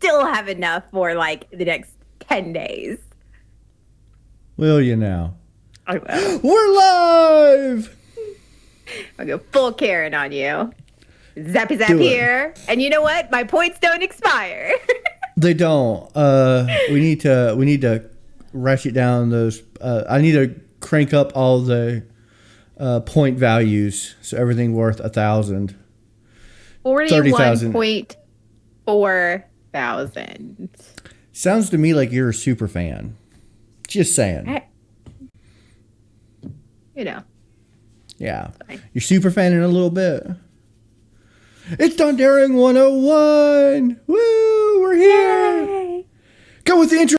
still have enough for like the next 10 days. Will you now? I will. We're live! I'll go full Karen on you. Zappy zap Do it. here. And you know what? My points don't expire. They don't. We need to ratchet down those. I need to crank up all the point values so everything worth 1,000. 41.4 thousand. Sounds to me like you're a super fan. Just saying. You know. Yeah. You're super fanning a little bit. It's Donderoing 101. Woo! We're here. Yay. Go with the intro.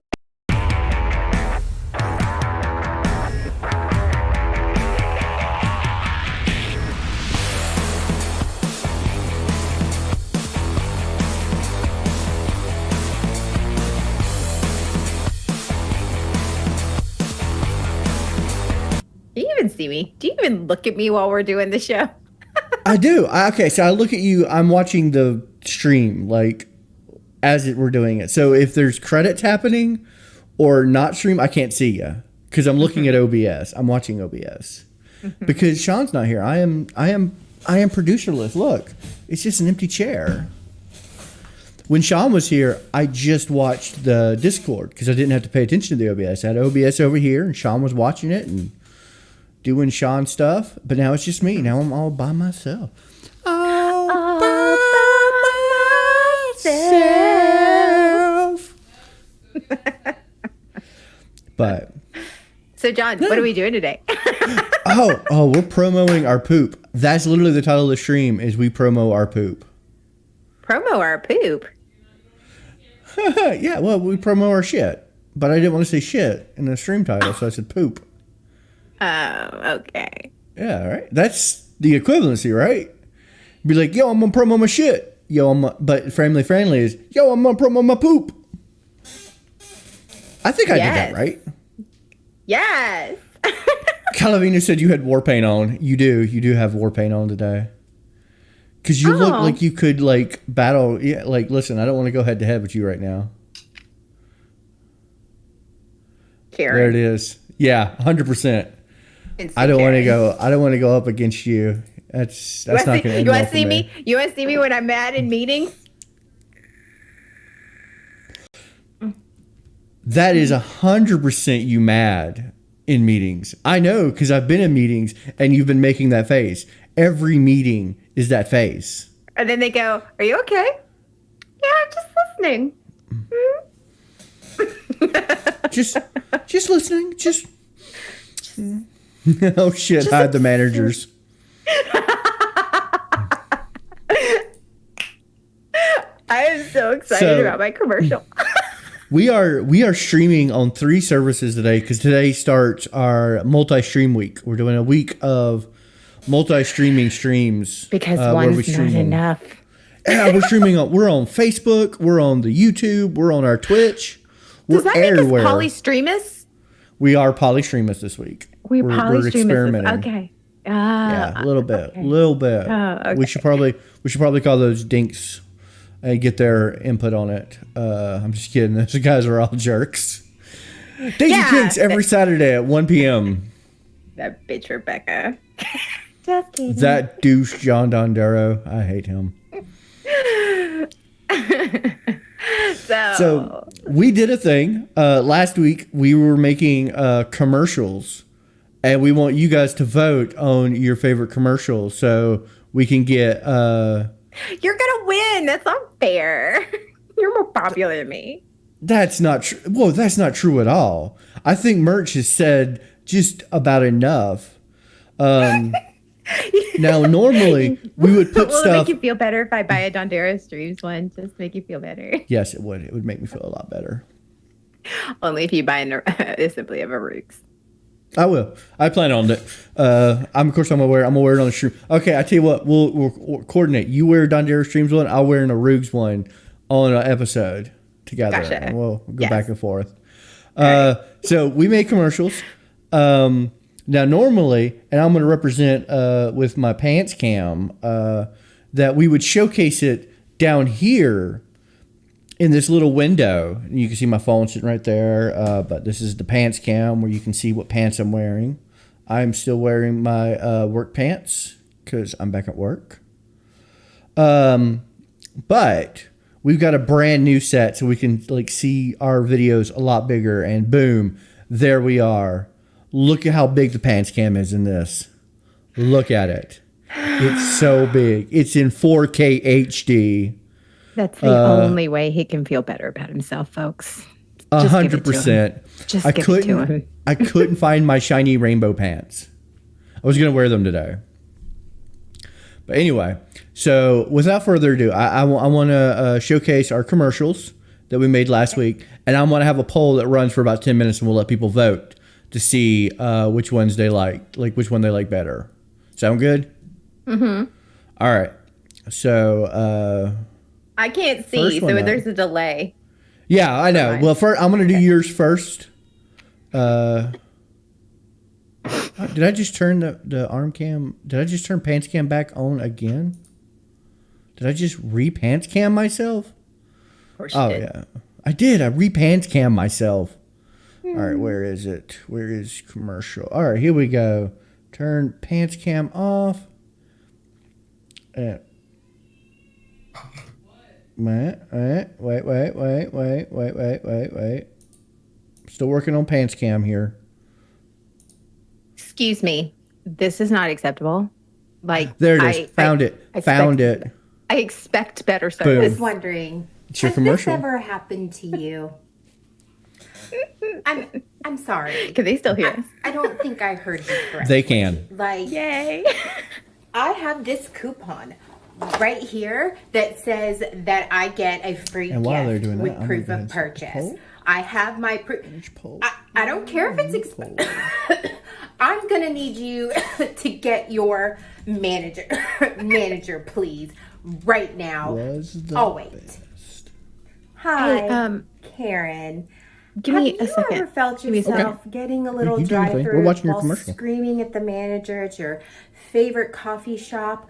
Do you even see me? Do you even look at me while we're doing the show? I do. Okay, so I look at you. I'm watching the stream like we're doing it. So if there's credits happening or not stream, I can't see you because I'm looking at OBS. I'm watching OBS because Sean's not here. I am producerless. Look, it's just an empty chair. When Sean was here, I just watched the Discord because I didn't have to pay attention to the OBS. I had OBS over here, and Sean was watching it and doing Sean stuff. But now it's just me. Now I'm all by myself. All by myself. But So, John, what are we doing today? oh, we're promoting our poop. That's literally the title of the stream. Is we promo our poop. Promo our poop. Yeah, well, we promo our shit. But I didn't want to say shit in the stream title, so I said poop. Oh, okay. Yeah, right. That's the equivalency, right? Be like, yo, I'm gonna promo my shit. But family friendly is, yo, I'm gonna promo my poop. I think I did that right. Yes. Calavina said you had war paint on. You do have war paint on today. Because you look like you could like battle. Yeah, like listen, I don't want to go head to head with you right now. Karen. There it is. Yeah, 100%. I don't want to go. I don't want to go up against you. That's not going to end well for me. You want to see me when I'm mad in meetings? That is 100% you mad in meetings. I know because I've been in meetings and you've been making that face. Every meeting is that face. And then they go, "Are you okay?" Yeah, I'm just listening. Just listening. Just. Oh shit! Just Hide the managers. I am so excited about my commercial. We are streaming on 3 services today because today starts our multi-stream week. We're doing a week of multi-streaming streams Because one's not enough. Yeah, we're on Facebook, we're on the YouTube, we're on our Twitch. Does that everywhere. make us polystreamists? We are polystreamists this week. We're experimenting. Okay. Yeah, a little bit. Okay. Little bit. Okay. We should probably call those dinks and get their input on it. I'm just kidding. Those guys are all jerks. Daisy Kinks every Saturday at 1 p.m. That bitch Rebecca. Just kidding. That douche John Dondero. I hate him. So we did a thing. Last week we were making commercials. And we want you guys to vote on your favorite commercial so we can get... You're going to win. That's not fair. You're more popular than me. That's not true. Well, that's not true at all. I think Merch has said just about enough. Now, normally, we would put Will stuff... it make you feel better if I buy a Dondero Streams one? Just make you feel better. Yes, it would. It would make me feel a lot better. Only if you buy a Simply of Arugs. I will. I plan on it. I'm gonna wear it on the stream. Okay, I tell you what, we'll coordinate. You wear Dondero Streams one, I'll wear an Arugs one on an episode together. Gotcha. And we'll go Yes. back and forth. So we make commercials. Now normally, and I'm gonna represent with my pants cam, that we would showcase it down here in this little window. You can see my phone sitting right there. But this is the pants cam where you can see what pants I'm wearing. I'm still wearing my work pants because I'm back at work. But we've got a brand new set so we can like see our videos a lot bigger. And boom, there we are. Look at how big the pants cam is in this. Look at it. It's so big. It's in 4K HD. That's the only way he can feel better about himself, folks. 100%. Just give it to him. I couldn't find my shiny rainbow pants. I was going to wear them today. But anyway, so without further ado, I want to showcase our commercials that we made last week. And I want to have a poll that runs for about 10 minutes and we'll let people vote to see which ones they like which one they like better. Sound good? Mm-hmm. All right. So I can't see, so there's a delay. Yeah, I know. Well, first, I'm going to do yours first. Did I just turn the arm cam? Did I just turn pants cam back on again? Did I just re-pants cam myself? Of course you did. Yeah. I did. I re-pants cam myself. All right, where is it? Where is commercial? All right, here we go. Turn pants cam off. Wait. Still working on pants cam here. Excuse me. This is not acceptable. Like there it is. Found it. I expect better service. I was wondering, it's your has commercial. this ever happened to you? I'm sorry. Can they still hear us? I don't think I heard you correctly. They can. Like, Yay. I have this coupon right here that says that I get a free And while they're gift doing with that, I'm proof gonna of go ahead and purchase. poll. I have my I don't care if it's expensive. I'm gonna need you to get your manager, please, right now. Oh wait. Hi, Hey, Karen. Give me Have a you second. ever felt Give me a second. yourself getting a little You do anything. dry We're throat watching your while commercial. screaming at the manager at your favorite coffee shop,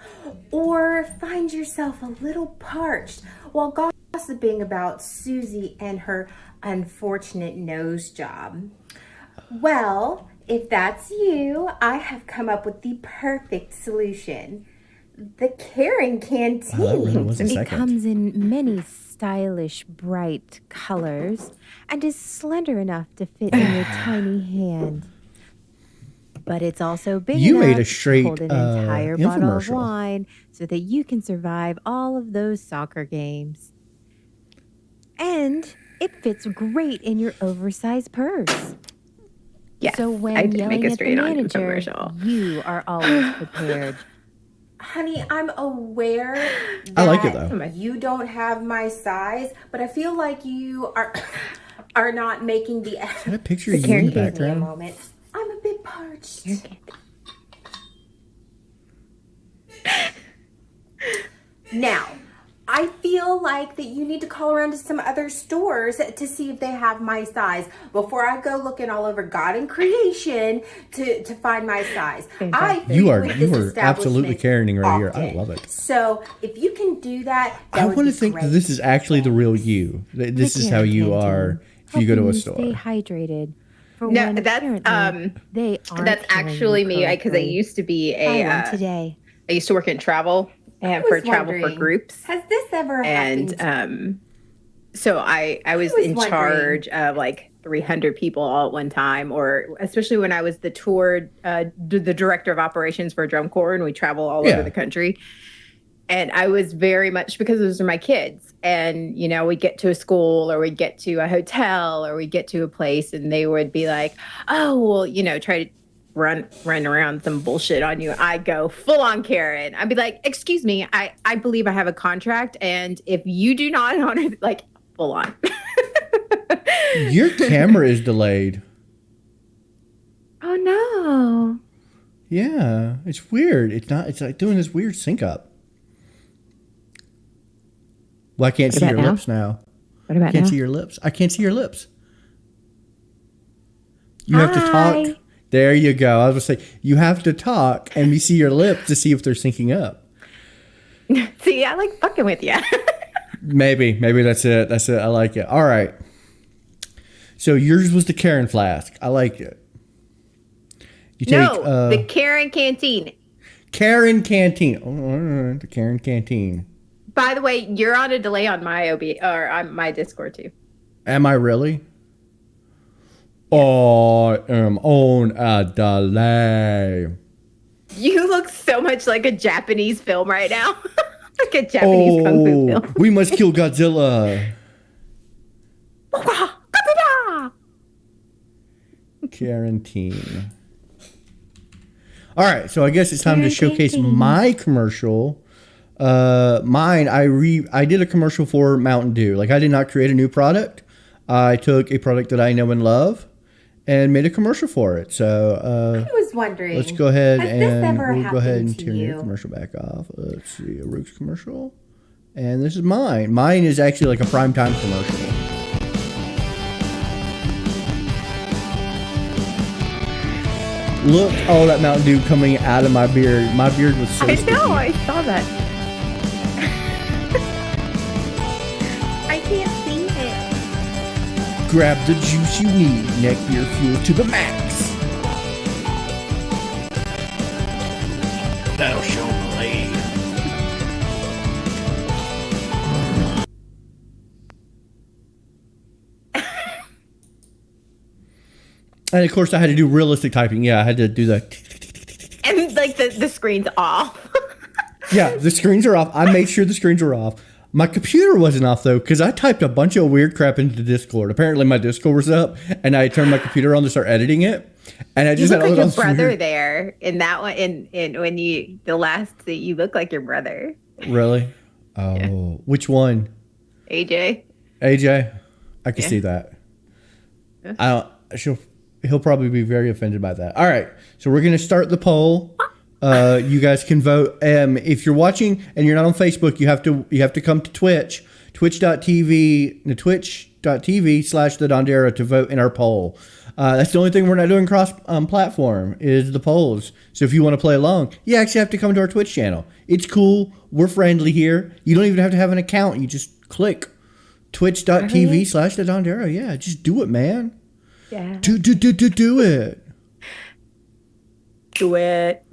or find yourself a little parched while gossiping about Susie and her unfortunate nose job? Well, if that's you, I have come up with the perfect solution. The Karen Canteen. That really was a It second. comes in many stylish, bright colors and is slender enough to fit in your tiny hand. But it's also big You enough made a straight, to hold an entire bottle of infomercial. wine so that you can survive all of those soccer games. And it fits great in your oversized purse. Yes, So when I did yelling make a at the straight on manager, commercial. you are always prepared. Honey, I'm aware that I like it, though. you don't have my size, but I feel like you are not making the Is that a picture of you Karen in the Give me a background? moment. I'm a bit parched. Now, I feel like that you need to call around to some other stores to see if they have my size before I go looking all over God and creation to find my size. I You are frequent this absolutely establishment carrying right here. I often. love it. So if you can do that, I want to think that this is actually the real you. This The is how you Karen are Canteen, if you go to a helping store. Stay hydrated. For No, when that's, apparently they aren't That's killing actually you me because I correctly. used to be Buy one a today. I used to work in travel and was for travel for wondering, groups. Has this ever happened? And so I was was in wondering. charge of like 300 people all at one time, or especially when I was the director of operations for a drum corps and we travel all Yeah. over the country. And I was very much, because those are my kids, and you know, we'd get to a school or we'd get to a hotel or we'd get to a place and they would be like, oh, well, you know, try to run around some bullshit on you. I go full on Karen. I'd be like, excuse me, I believe I have a contract, and if you do not honor, like, full on. Your camera is delayed. Oh no. Yeah, it's weird. It's not. It's like doing this weird sync up. Well, I can't see about your now? lips now. What about I can't now? see your lips. I can't see your lips. You have to Hi. talk. There you go. I was gonna say you have to talk and we see your lips to see if they're syncing up. See, I like fucking with you. Maybe that's it. That's it. I like it. All right. So yours was the Karen flask. I liked it. You take the Karen Canteen. Karen Canteen. Oh, the Karen Canteen. By the way, you're on a delay on my on my Discord too. Am I really? I am on a delay. You look so much like a Japanese film right now. Like a Japanese kung fu film. We must kill Godzilla. Quarantine. All right, so I guess it's time to showcase my commercial. Mine, I did a commercial for Mountain Dew. Like, I did not create a new product. I took a product that I know and love and made a commercial for it. So I was wondering. let's go ahead and we'll go ahead and turn your commercial back off. Let's see, a Rooks commercial. And this is mine. Mine is actually like a primetime commercial. Look, all that Mountain Dew coming out of my beard. My beard was so sticky. I saw that. I can't see it. Grab the juice you need. Neck beer fuel to the max. That'll show the lady. And of course, I had to do realistic typing. Yeah, I had to do that. And like the screen's off. Yeah, the screens are off. I made sure the screens were off. My computer wasn't off though, because I typed a bunch of weird crap into Discord. Apparently, my Discord was up, and I turned my computer on to start editing it. And I just you look had like all your those brother weird... there in that one. In when you the last that you look like your brother. Really? Oh, yeah. Which one? AJ. AJ, I can see that. Yeah. I don't. He'll probably be very offended by that. All right, so we're gonna start the poll. You guys can vote. If you're watching and you're not on Facebook, you have to come to Twitch, twitch.tv /the Dondero to vote in our poll. That's the only thing we're not doing cross platform is the polls. So if you want to play along, you actually have to come to our Twitch channel. It's cool. We're friendly here. You don't even have to have an account. You just click twitch.tv /the Dondero. Yeah, just do it, man. Yeah. Do it. Do it.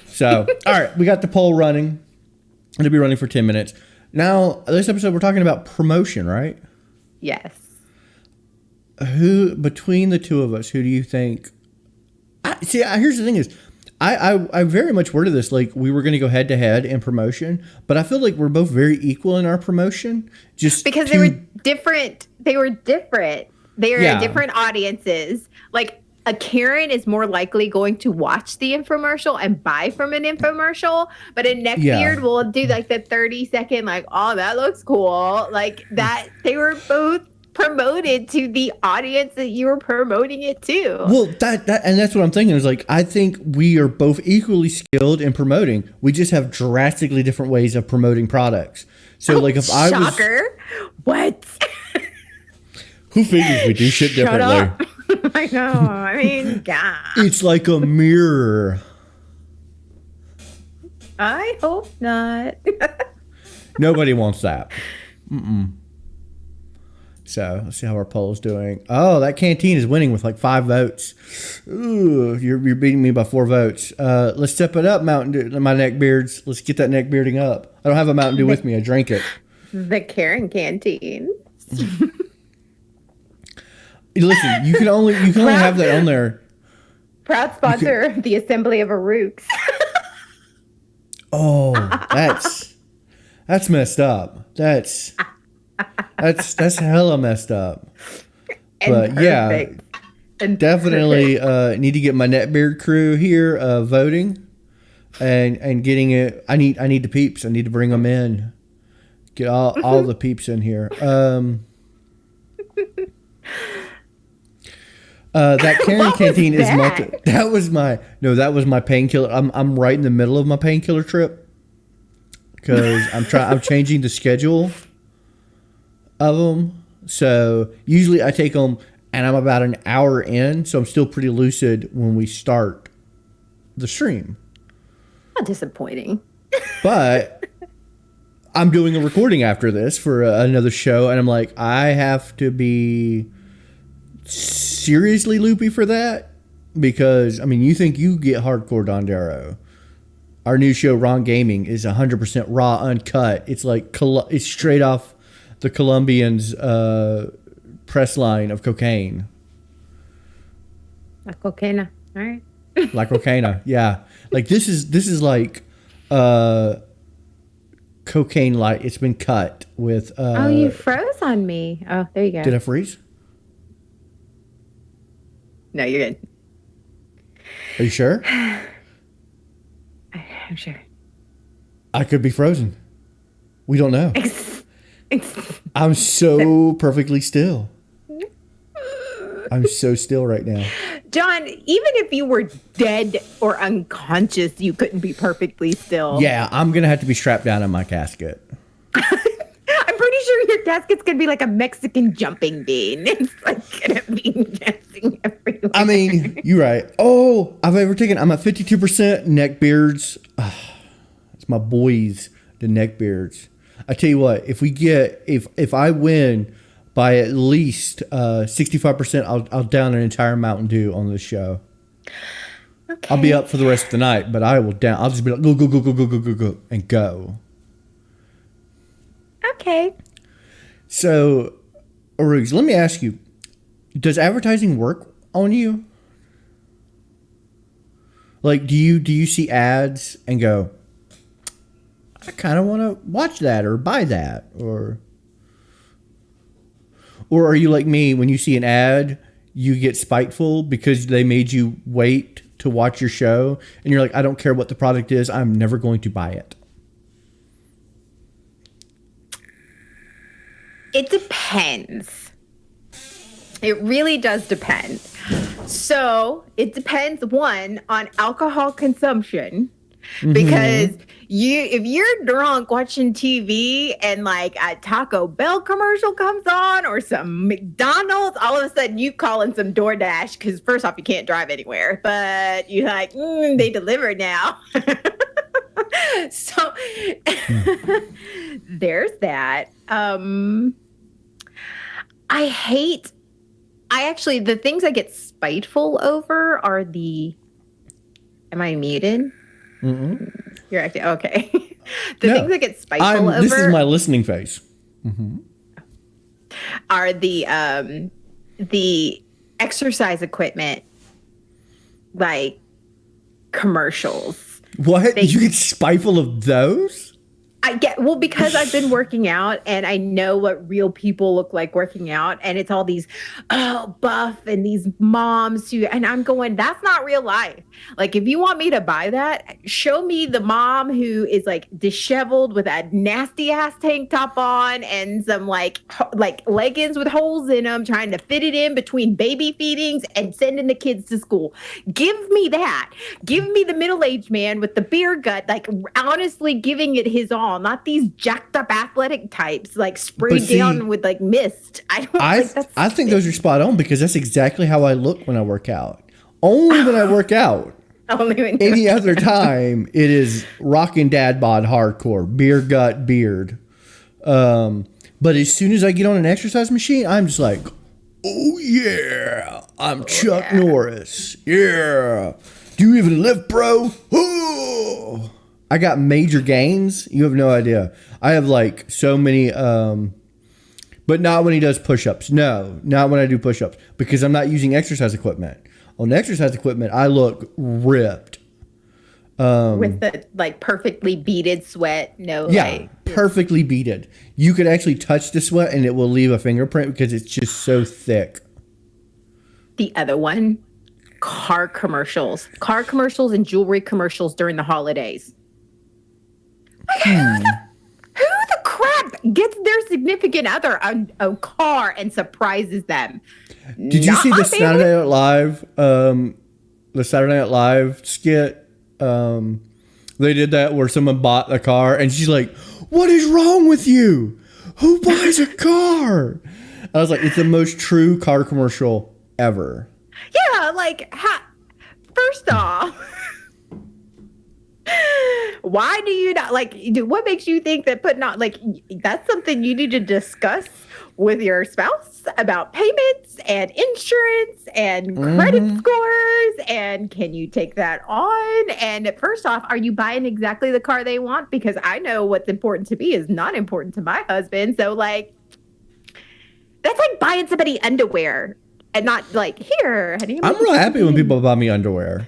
So, all right, we got the poll running. It'll be running for 10 minutes. Now, this episode, we're talking about promotion, right? Yes. Who, between the two of us, who do you think? Here's the thing is, I very much worded this like we were going to go head to head in promotion, but I feel like we're both very equal in our promotion. Just because they were different. They were different. They are different audiences. Like, a Karen is more likely going to watch the infomercial and buy from an infomercial, but a neckbeard will do like the 30-second, like, oh, that looks cool. Like that, they were both promoted to the audience that you were promoting it to. Well, and that's what I'm thinking is like, I think we are both equally skilled in promoting. We just have drastically different ways of promoting products. So like if I was... Shocker. What? Who figures we do shit differently? Up. I know. I mean, God. It's like a mirror. I hope not. Nobody wants that. So let's see how our poll is doing. Oh, that canteen is winning with like 5 votes. Ooh, you're beating me by 4 votes. Let's step it up, Mountain Dew. My neck beards. Let's get that neck bearding up. I don't have a Mountain Dew with me. I drank it. The Karen Canteen. Listen, you can only have that on there. Proud sponsor of the Assembly of Arugs. Oh, that's messed up. That's hella messed up. But yeah, definitely need to get my Netbeard crew here voting and getting it. I need the peeps. I need to bring them in. Get all the peeps in here. That Karen Canteen is that was my painkiller. I'm right in the middle of my painkiller trip because I'm changing the schedule of them. So usually I take them and I'm about an hour in, so I'm still pretty lucid when we start the stream. How disappointing. But I'm doing a recording after this for another show, and I'm like, I have to be seriously loopy for that because I mean, you think you get hardcore Dondero. Our new show, Ron Gaming, is 100% raw, uncut. It's like it's straight off the Colombians' press line of cocaine. La cocaina. All right. La cocaina, yeah. Like this is like cocaine light. It's been cut with. Oh, you froze on me. Oh, there you go. Did I freeze? No, you're good. Are you sure? I'm sure. I could be frozen. We don't know. I'm so perfectly still. I'm so still right now. John, even if you were dead or unconscious, you couldn't be perfectly still. Yeah, I'm going to have to be strapped down in my casket. I'm pretty sure your casket's going to be like a Mexican jumping bean. It's like going to be dancing everywhere. I mean, you're right. Oh, I'm at 52% neck beards. It's my boys, the neck beards. I tell you what, if I win by at least 65%, I'll down an entire Mountain Dew on this show. Okay. I'll be up for the rest of the night, but I will down. I'll just be like, go, and go. Okay. So, Arugs, let me ask you, does advertising work on you? Like, do you see ads and go, I kind of want to watch that or buy that, or are you like me, when you see an ad, you get spiteful because they made you wait to watch your show, and you're like, I don't care what the product is, I'm never going to buy it? It depends. It really does depend. So it depends, one, on alcohol consumption. Because if you're drunk watching TV and like a Taco Bell commercial comes on or some McDonald's, all of a sudden you calling some DoorDash because first off, you can't drive anywhere, but you're like, they deliver now. So there's that. The things I get spiteful over are am I muted? Mm-hmm. You're acting okay. Things I get spiteful over. This is my listening face. Mm-hmm. Are the exercise equipment, like commercials. What? You get spiteful of those? Because I've been working out and I know what real people look like working out, and it's all these buff and these moms and I'm going, that's not real life. Like, if you want me to buy that, show me the mom who is like disheveled with a nasty ass tank top on and some like leggings with holes in them, trying to fit it in between baby feedings and sending the kids to school. Give me that. Give me the middle-aged man with the beer gut, like honestly giving it his all. Not these jacked up athletic types like sprayed down with like mist. I think those are spot on because that's exactly how I look when I work out. Only when I work out. Any other time, it is rockin' dad bod hardcore, beer gut beard. But as soon as I get on an exercise machine, I'm just like, oh yeah, I'm Chuck Norris. Yeah. Do you even lift, bro? Oh. I got major gains. You have no idea. I have like so many, but not when he does push-ups. No, not when I do push-ups because I'm not using exercise equipment. On exercise equipment, I look ripped. With the like perfectly beaded sweat. Perfectly beaded. You could actually touch the sweat and it will leave a fingerprint because it's just so thick. The other one, car commercials and jewelry commercials during the holidays. Who the crap gets their significant other on a car and surprises them? Did you see the Saturday Night Live skit? They did that where someone bought a car and she's like, "What is wrong with you? Who buys a car?" I was like, it's the most true car commercial ever. Yeah, like first off, Why do you not like? What makes you think that putting on like that's something you need to discuss with your spouse about payments and insurance and credit scores? And can you take that on? And first off, are you buying exactly the car they want? Because I know what's important to me is not important to my husband. So like, that's like buying somebody underwear and not like here, honey. I'm real happy when people buy me underwear.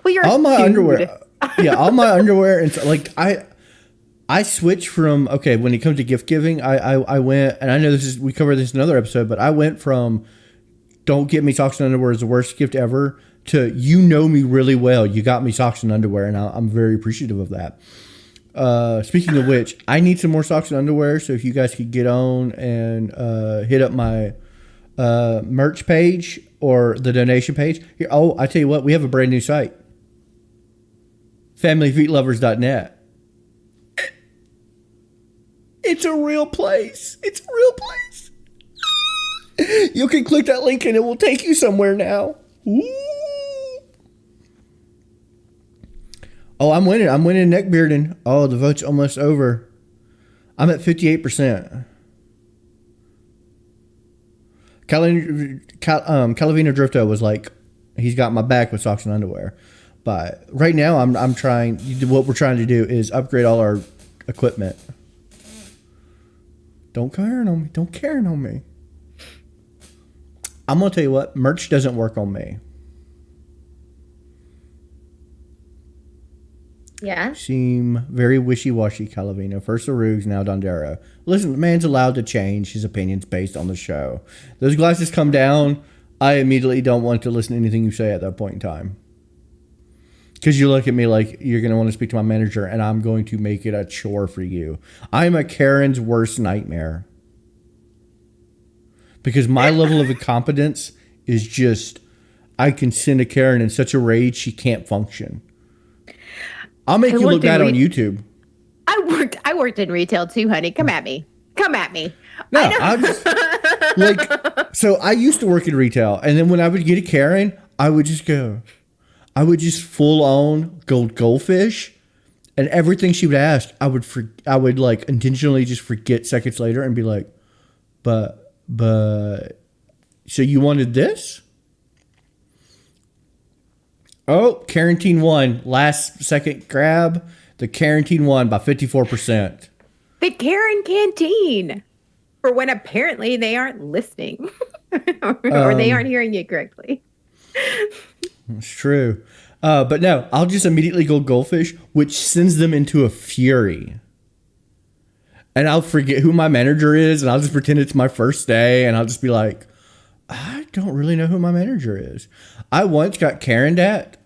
Well, you're all my dude. underwear. Yeah, all my underwear and like I switched from when it comes to gift giving, I went, and I know we covered this in another episode, but I went from don't get me socks and underwear is the worst gift ever to you know me really well, you got me socks and underwear, and I'm very appreciative of that. Speaking of which, I need some more socks and underwear, so if you guys could get on and hit up my merch page or the donation page. Here, I tell you what, we have a brand new site. FamilyFeetLovers.net. It's a real place. It's a real place. You can click that link and it will take you somewhere now. Ooh. Oh, I'm winning. I'm winning neck bearding. Oh, the vote's almost over. I'm at 58%. Calavino Drifto was like, he's got my back with socks and underwear. But right now, I'm trying. What we're trying to do is upgrade all our equipment. Don't Karen on me. Don't Karen on me. I'm gonna tell you what. Merch doesn't work on me. Yeah. Seem very wishy-washy, Calavino. First Arugs, now Dondero. Listen, the man's allowed to change his opinions based on the show. Those glasses come down. I immediately don't want to listen to anything you say at that point in time. Because you look at me like you're going to want to speak to my manager, and I'm going to make it a chore for you. I'm a Karen's worst nightmare. Because my level of incompetence is just, I can send a Karen in such a rage she can't function. I'll make you look bad on YouTube. I worked in retail too, honey. Come at me. Come at me. No, I'm just, like, so I used to work in retail, and then when I would get a Karen, I would just full on go goldfish, and everything she would ask, I would like intentionally just forget seconds later and be like, but, so you wanted this? Oh, Quarantine won. Last second grab. The Quarantine won by 54%. The Karen Canteen. For when apparently they aren't listening. or they aren't hearing you correctly. It's true. But no, I'll just immediately go goldfish, which sends them into a fury. And I'll forget who my manager is, and I'll just pretend it's my first day, and I'll just be like, I don't really know who my manager is. I once got Karen'd at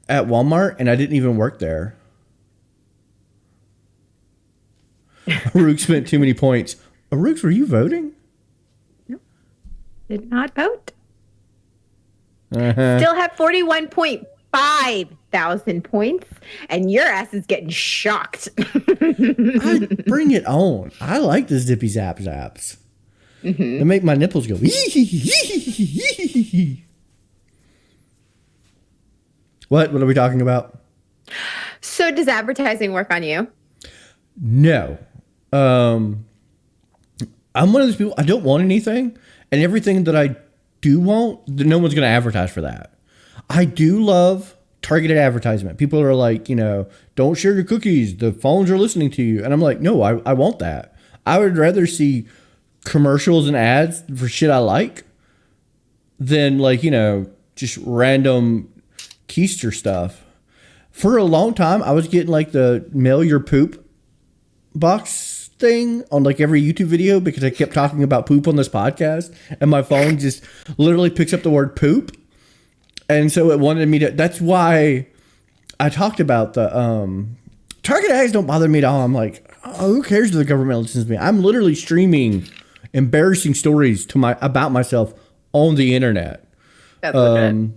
Walmart, and I didn't even work there. Arug spent too many points. Arugs, were you voting? No. Did not vote. Still have 41.5 thousand points, and your ass is getting shocked. Bring it on. I like the zippy zaps. They make my nipples go. What are we talking about? So does advertising work on you? No. I'm one of those people, I don't want anything, and everything that I do want, no one's going to advertise for that. I do love targeted advertisement. People are like, don't share your cookies. The phones are listening to you. And I'm like, no, I want that. I would rather see commercials and ads for shit I like than just random keister stuff. For a long time, I was getting like the mail your poop box thing on like every YouTube video because I kept talking about poop on this podcast, and my phone just literally picks up the word poop. And so it wanted me to, that's why I talked about the target ads don't bother me at all. I'm like, oh, who cares if the government listens to me? I'm literally streaming embarrassing stories about myself on the internet. That's legit.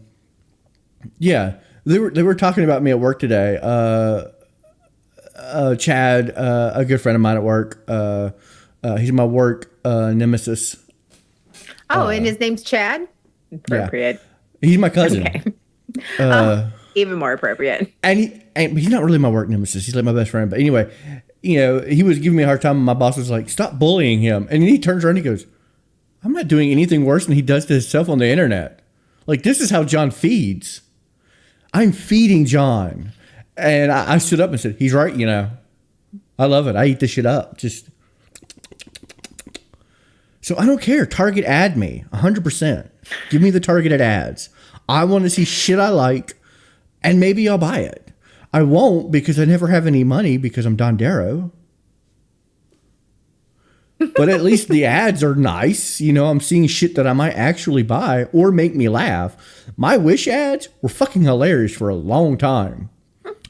Yeah. They were talking about me at work today. Chad, a good friend of mine at work, he's my work nemesis. Oh, and his name's Chad? Appropriate. Yeah. He's my cousin. Okay. Even more appropriate. But he's not really my work nemesis. He's like my best friend. But anyway, he was giving me a hard time, and my boss was like, "Stop bullying him." And then he turns around and he goes, "I'm not doing anything worse than he does to himself on the internet. Like, this is how John feeds. I'm feeding John." And I stood up and said, "He's right, I love it. I eat this shit up. Just so I don't care. Target ad me 100%. Give me the targeted ads. I want to see shit I like, and maybe I'll buy it. I won't because I never have any money because I'm Dondero. But at least the ads are nice. I'm seeing shit that I might actually buy or make me laugh. My Wish ads were fucking hilarious for a long time.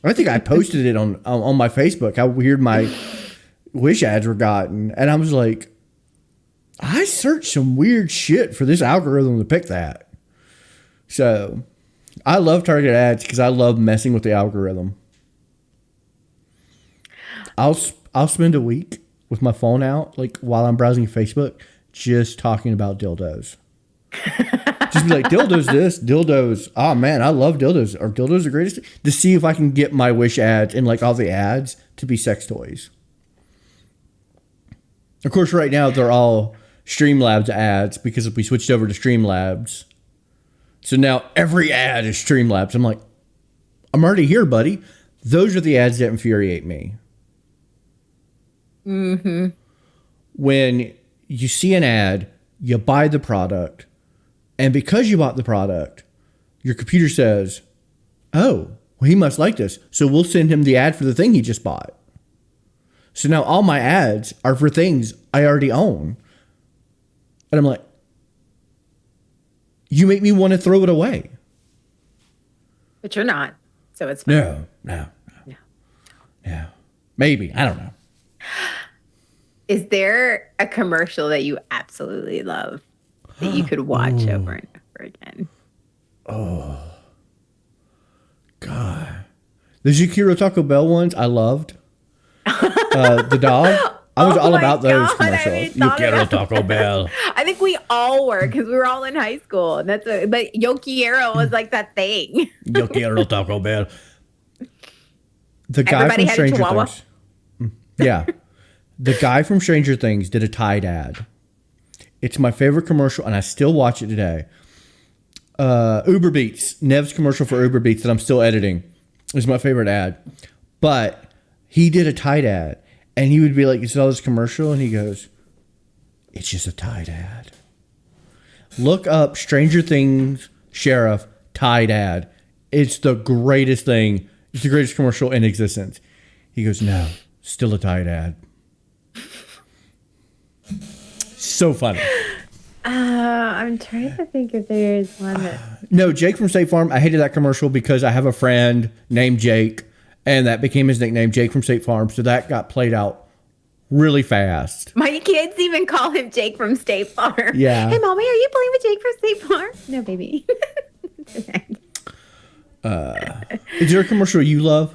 I think I posted it on my Facebook, how weird my Wish ads were gotten. And I was like, I searched some weird shit for this algorithm to pick that. So I love targeted ads because I love messing with the algorithm. I'll spend a week with my phone out, like while I'm browsing Facebook, just talking about dildos. Just be like, dildos this, dildos. Oh man, I love dildos. Are dildos the greatest? To see if I can get my Wish ads and like all the ads to be sex toys. Of course, right now they're all Streamlabs ads because we switched over to Streamlabs. So now every ad is Streamlabs. I'm like, I'm already here, buddy. Those are the ads that infuriate me. Mm-hmm. When you see an ad, you buy the product, and because you bought the product, your computer says, "Oh, well, he must like this, so we'll send him the ad for the thing he just bought." So now all my ads are for things I already own. And I'm like, you make me want to throw it away. But you're not, so it's fine. No. Maybe. I don't know. Is there a commercial that you absolutely love that you could watch over and over again? Oh, God. The Zukiro Taco Bell ones, I loved. The dog. I was all about those commercials. Zukiro Taco Bell. I think we all were because we were all in high school. And but Yo Quiero was like that thing. Yo quiero Taco Bell. The guy Everybody from had a Stranger chihuahua. Things. Yeah. The guy from Stranger Things did a Tide ad. It's my favorite commercial, and I still watch it today. Uber Beats. Nev's commercial for Uber Beats that I'm still editing is my favorite ad. But he did a Tide ad, and he would be like, you saw this commercial? And he goes, it's just a Tide ad. Look up Stranger Things Sheriff Tide ad. It's the greatest thing. It's the greatest commercial in existence. He goes, no, still a Tide ad. So funny. I'm trying to think if there's one that... No, Jake from State Farm. I hated that commercial because I have a friend named Jake, and that became his nickname, Jake from State Farm. So that got played out really fast. My kids even call him Jake from State Farm. Yeah. Hey, Mommy, are you playing with Jake from State Farm? No, baby. Is there a commercial you love?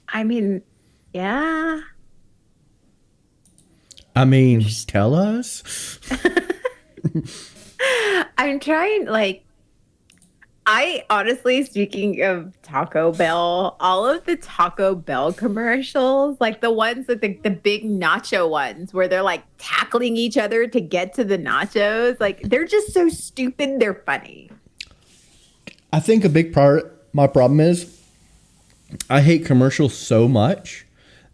I mean, yeah. I mean, tell us. I'm trying, I honestly, speaking of Taco Bell, all of the Taco Bell commercials, like the ones with the big nacho ones where they're like tackling each other to get to the nachos, like they're just so stupid, they're funny. I think a big part, my problem is I hate commercials so much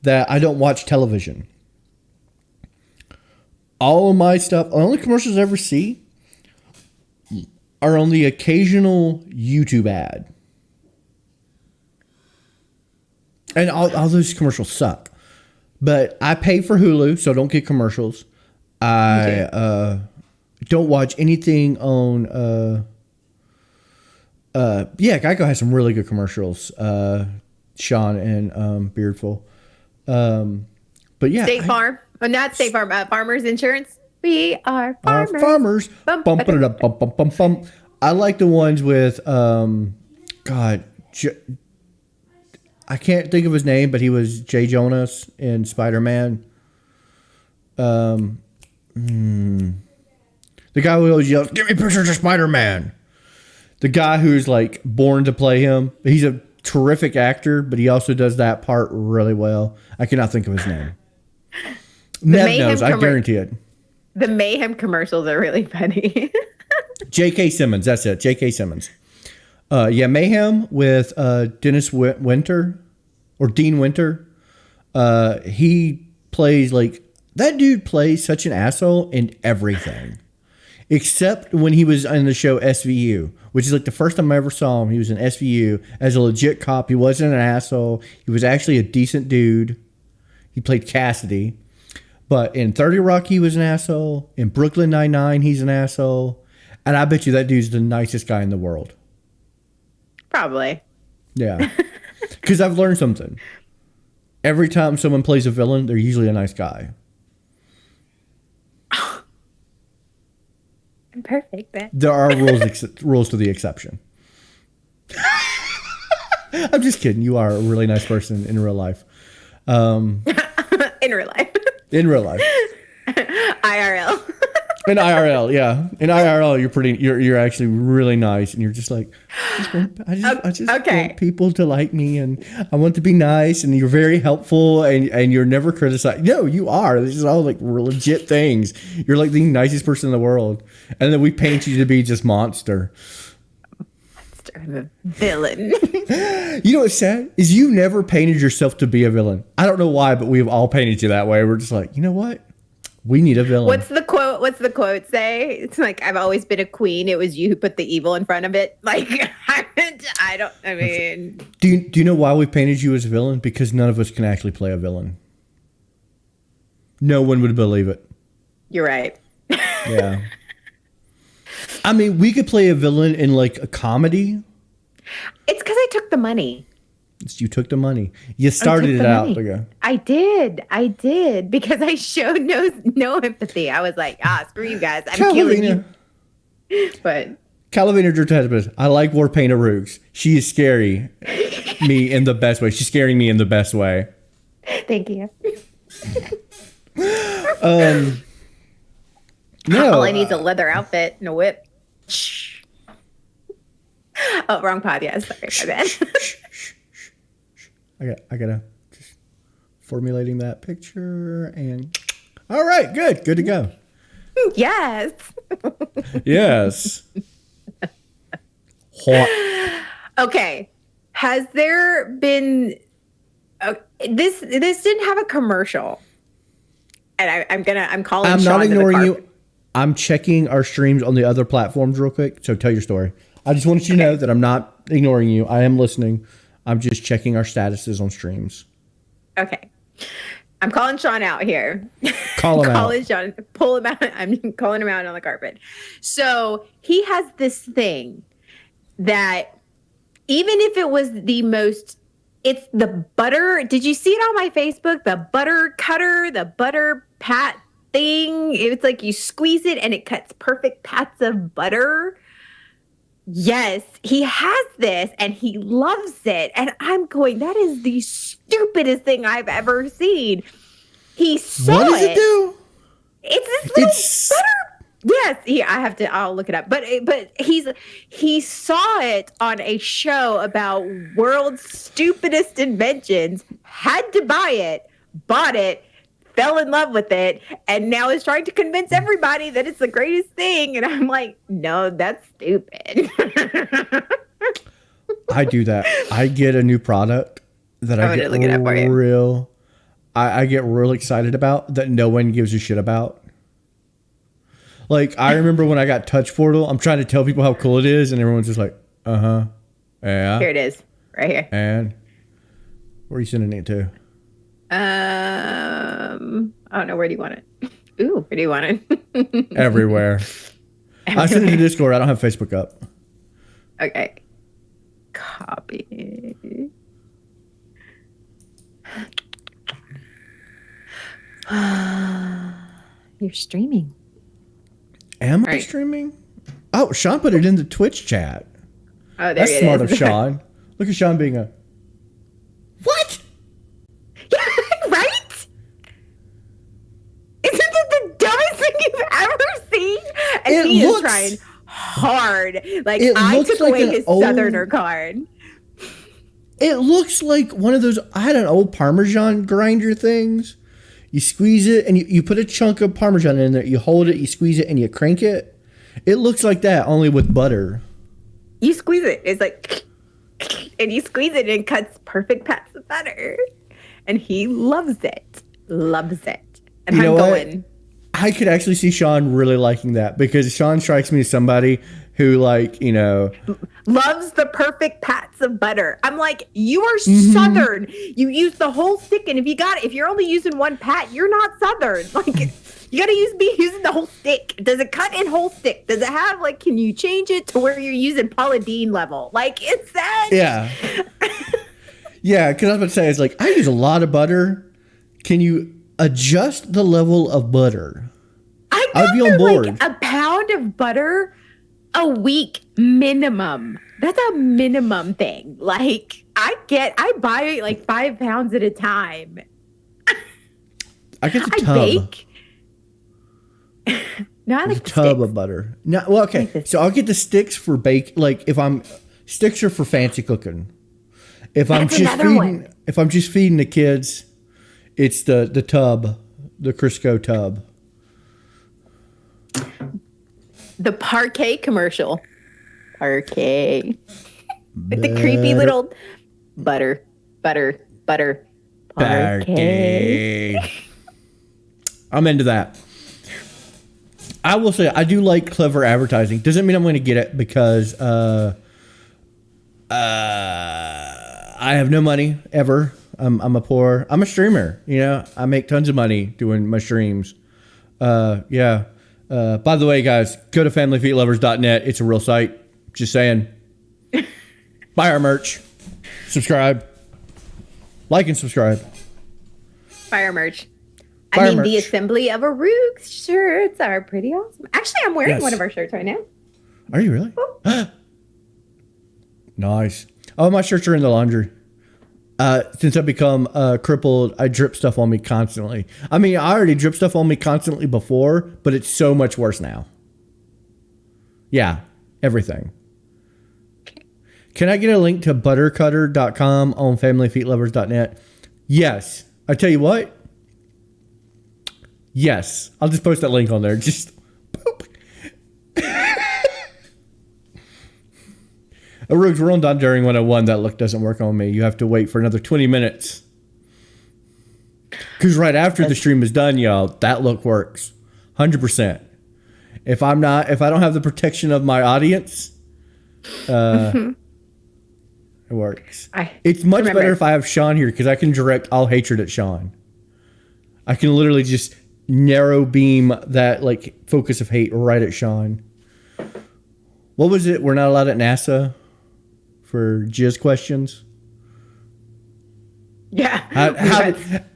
that I don't watch television. All of my stuff, the only commercials I ever see are on the occasional YouTube ad. And all those commercials suck. But I pay for Hulu, so I don't get commercials. I don't watch anything on... Geico has some really good commercials. Sean and Beardful. But yeah. State Farm. Well, not State Farm. Farmers Insurance. We are Our farmers. farmers. Bump it up, bump, bump, bump, bump. I like the ones with, I can't think of his name, but he was Jay Jonas in Spider-Man. The guy who always yells, "Give me pictures of Spider-Man." The guy who's like born to play him. He's a terrific actor, but he also does that part really well. I cannot think of his name. Nev knows, I guarantee it. The Mayhem commercials are really funny. J.K. Simmons, that's it. J.K. Simmons. Yeah, Mayhem with Dennis Winter or Dean Winter. He plays like that dude plays such an asshole in everything, except when he was in the show SVU, which is like the first time I ever saw him. He was in SVU as a legit cop. He wasn't an asshole. He was actually a decent dude. He played Cassidy. But in 30 Rock, he was an asshole. In Brooklyn Nine-Nine, he's an asshole. And I bet you that dude's the nicest guy in the world. Probably. Yeah. Because I've learned something. Every time someone plays a villain, they're usually a nice guy. Perfect. Then. There are rules to the exception. I'm just kidding. You are a really nice person in real life. In real life. In real life. IRL. In IRL, yeah. In IRL, you're actually really nice, and you're just like, I just want people to like me, and I want to be nice, and you're very helpful, and you're never criticized. No, you are. This is all like legit things. You're like the nicest person in the world, and then we paint you to be just monster. The villain. You know what's sad is you never painted yourself to be a villain. I don't know why, but we've all painted you that way. We're just like, you know what? We need a villain. What's the quote say? It's like, I've always been a queen. It was you who put the evil in front of it. Like, I mean. Do you know why we painted you as a villain? Because none of us can actually play a villain. No one would believe it. You're right. Yeah. I mean, we could play a villain in like a comedy. It's because I took the money. You took the money. You started it out ago. I did because I showed no empathy. I was like, screw you guys. I'm killing you. But Calavina Gertesbus, I like Warpaint Arugs. She is scary me in the best way. She's scaring me in the best way. Thank you. No. All I need is a leather outfit and a whip. Oh, wrong podcast. Sorry, my bad. I gotta just formulating that picture and all right, good to go. Yes. Yes. Okay. Has there been this didn't have a commercial, and I'm calling. I'm Sean not ignoring to the you. I'm checking our streams on the other platforms real quick. So tell your story. I just wanted you to know that I'm not ignoring you. I am listening. I'm just checking our statuses on streams. Okay. I'm calling Sean out here. Call him out. Sean, pull him out. I'm calling him out on the carpet. So he has this thing that even if it was it's the butter. Did you see it on my Facebook? The butter cutter, the butter pat thing. It's like you squeeze it and it cuts perfect pats of butter. Yes, he has this and he loves it. And I'm going, that is the stupidest thing I've ever seen. He saw it. What does it do? It's this little butter. Yes, I'll look it up. But he saw it on a show about world's stupidest inventions, had to buy it, bought it, fell in love with it, and now is trying to convince everybody that it's the greatest thing. And I'm like, no, that's stupid. I do that. I get a new product that I get I get real excited about that no one gives a shit about. Like, I remember when I got Touch Portal, I'm trying to tell people how cool it is, and everyone's just like, yeah. Here it is, right here. And where are you sending it to? I don't know. Where do you want it? Ooh, where do you want it? Everywhere. I sent it to Discord. I don't have Facebook up. Okay. Copy. You're streaming. Am I streaming? Oh, Sean put it in the Twitch chat. Oh, there That's it smart is. of Sean. Look at Sean being a... What? Yeah, right? Isn't that the dumbest thing he is trying hard. Like, I took away his Southerner card. It looks like one of those, I had an old Parmesan grinder things. You squeeze it and you put a chunk of Parmesan in there. You hold it, you squeeze it, and you crank it. It looks like that, only with butter. You squeeze it. It's like, and you squeeze it and it cuts perfect pats of butter. And he loves it. Loves it. And You know I'm what? going, I could actually see Sean really liking that because Sean strikes me as somebody who, like, you know, loves the perfect pats of butter. I'm like, you are Southern. You use the whole stick, and if you're only using one pat, you're not Southern. Like, you gotta be using the whole stick. Does it cut in whole stick? Does it have, like, can you change it to where you're using Paula Deen level? Like, it's that. yeah. Yeah, because I was about to say, it's like, I use a lot of butter. Can you adjust the level of butter? I'd be on board. Like a pound of butter a week minimum. That's a minimum thing. Like, I buy like 5 pounds at a time. I get the I tub. bake. No, I like The tub of butter. No, well, okay. So I'll get the sticks for bake. Like, sticks are for fancy cooking. If I'm just feeding the kids, it's the tub, the Crisco tub. The Parquet commercial. Parquet. With the creepy little butter. Parquet. I'm into that. I will say I do like clever advertising. Doesn't mean I'm going to get it because I have no money ever. I'm a streamer. You know, I make tons of money doing my streams. Yeah. By the way, guys, go to familyfeetlovers.net. It's a real site. Just saying. Buy our merch. Subscribe. Like and subscribe. Buy our merch. Buy our The merch. Assembly of Arugs shirts are pretty awesome. Actually, I'm wearing Yes. one of our shirts right now. Are you really? Nice. Oh, my shirts are in the laundry. Since I've become crippled, I drip stuff on me constantly. I mean, I already drip stuff on me constantly before, but it's so much worse now. Yeah, everything. Can I get a link to buttercutter.com on familyfeetlovers.net? Yes. I tell you what. Yes. I'll just post that link on there. Just boop. Arugs, we're on Donderoing 101. That look doesn't work on me. You have to wait for another 20 minutes. Because right after the stream is done, y'all, that look works. 100%. If I don't have the protection of my audience, it works. It's much better if I have Sean here because I can direct all hatred at Sean. I can literally just narrow beam that like focus of hate right at Sean. What was it? We're not allowed at NASA for jizz questions. Yeah.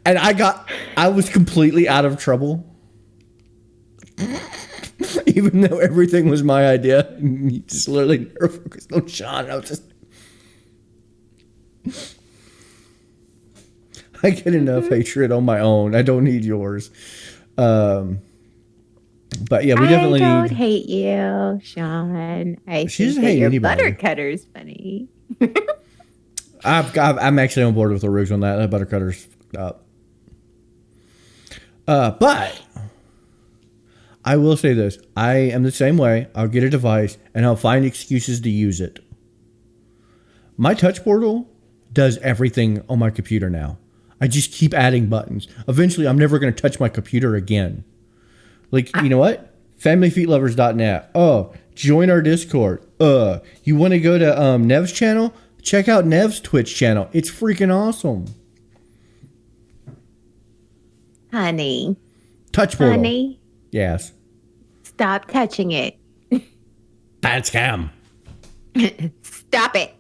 And I was completely out of trouble. Even though everything was my idea. You just literally never focused on Sean. I was just... I get enough hatred on my own. I don't need yours. But yeah, we definitely I don't need... hate you, Sean. I She doesn't think that hate your anybody. buttercutter's funny. I'm actually on board with the Arugs on that. That buttercutter's fucked up. But I will say this. I am the same way. I'll get a device and I'll find excuses to use it. My touch portal does everything on my computer now. I just keep adding buttons. Eventually, I'm never going to touch my computer again. Like, you know what? Familyfeetlovers.net. Oh, join our Discord. You want to go to Nev's channel? Check out Nev's Twitch channel. It's freaking awesome. Honey. Touch portal. Honey. Yes. Stop touching it. Bad scam. Stop it.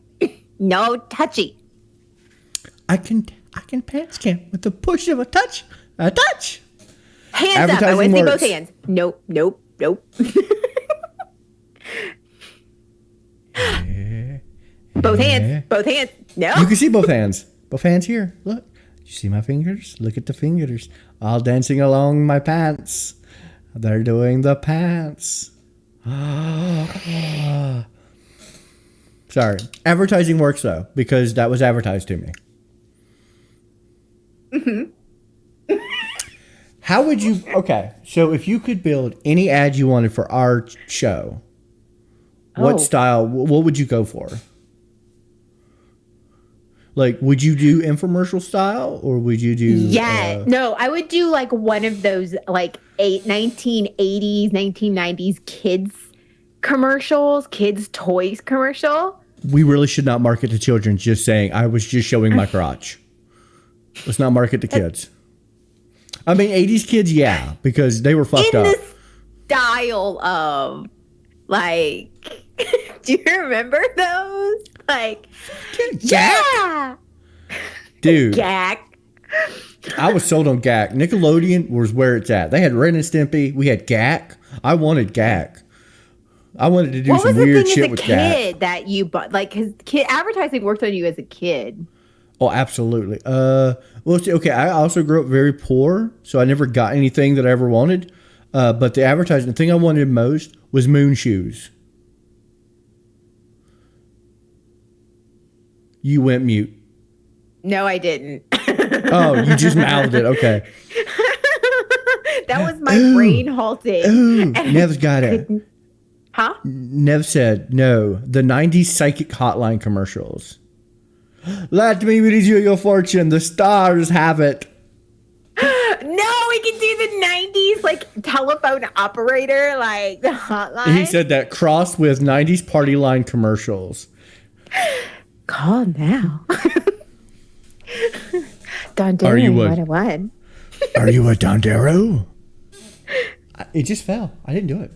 No touchy. I can pants scam with the push of a touch. A touch. Hands up. I want to see Advertising both works. hands. Nope. Both hands. No. You can see both hands. Both hands here. Look. You see my fingers? Look at the fingers. All dancing along my pants. They're doing the pants. Sorry. Advertising works though, because that was advertised to me. How would you? Okay, so if you could build any ad you wanted for our show, what style? What would you go for? Like, would you do infomercial style, or would you do? No, I would do like one of those like 1980s, 1990s kids commercials, kids toys commercial. We really should not market to children. Just saying, I was just showing my crotch. Let's not market to kids. I mean, 80s kids, yeah, because they were fucked up. In the style of, like, do you remember those? Like, yeah! Dude. Gak. I was sold on Gak. Nickelodeon was where it's at. They had Ren and Stimpy. We had Gak. I wanted Gak. I wanted to do some weird shit with Gak. What was the thing as a kid that you bought? Like, because advertising worked on you as a kid. Oh, absolutely. Well, see, okay, I also grew up very poor, so I never got anything that I ever wanted. But the advertising, the thing I wanted most was moon shoes. You went mute. No, I didn't. Oh, you just mouthed it. Okay. That was my brain halting. Ooh, Nev's got it. Huh? Nev said, no, the 90s psychic hotline commercials. Let me read you your fortune. The stars have it. No, we can do the 90s like telephone operator, like the hotline. He said that crossed with 90s party line commercials. Call now. Dondero Are you a- 101. Are you a Dondero? It just fell. I didn't do it.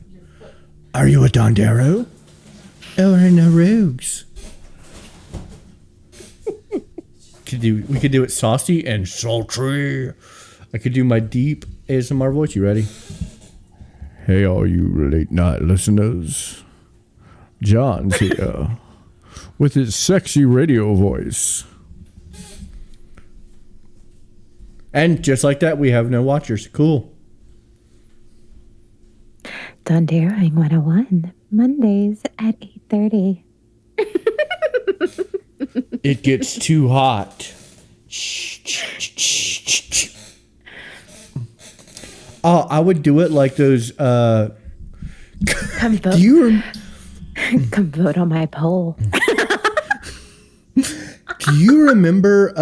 Are you a Dondero? Or an Arugs? We could do it saucy and sultry. I could do my deep ASMR voice. You ready? Hey, all you late night listeners. John's here with his sexy radio voice. And just like that, we have no watchers. Cool. Donderoing 101, Mondays at 8:30. It gets too hot. Oh, I would do it like those. Come vote. Do you Come vote on my poll. do you remember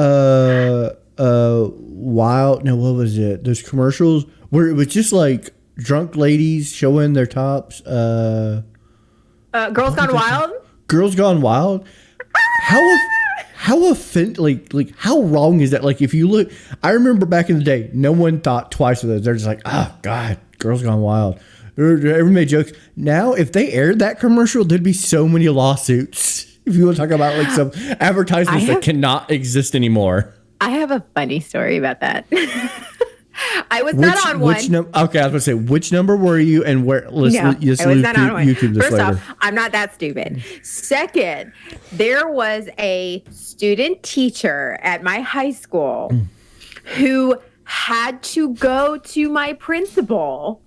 Wild? No, what was it? Those commercials where it was just like drunk ladies showing their tops. Girls Gone Wild. Girls Gone Wild. How like how wrong is that? Like if you look, I remember back in the day, no one thought twice of those. They're just like, oh God, Girls Gone Wild. Everyone made jokes. Now, if they aired that commercial, there'd be so many lawsuits. If you want to talk about like some advertisements that cannot exist anymore. I have a funny story about that. I was not on one. Okay, I was going to say, which number were you and where? I was not on one. YouTube this First later. off, I'm not that stupid. Second, there was a student teacher at my high school who had to go to my principal.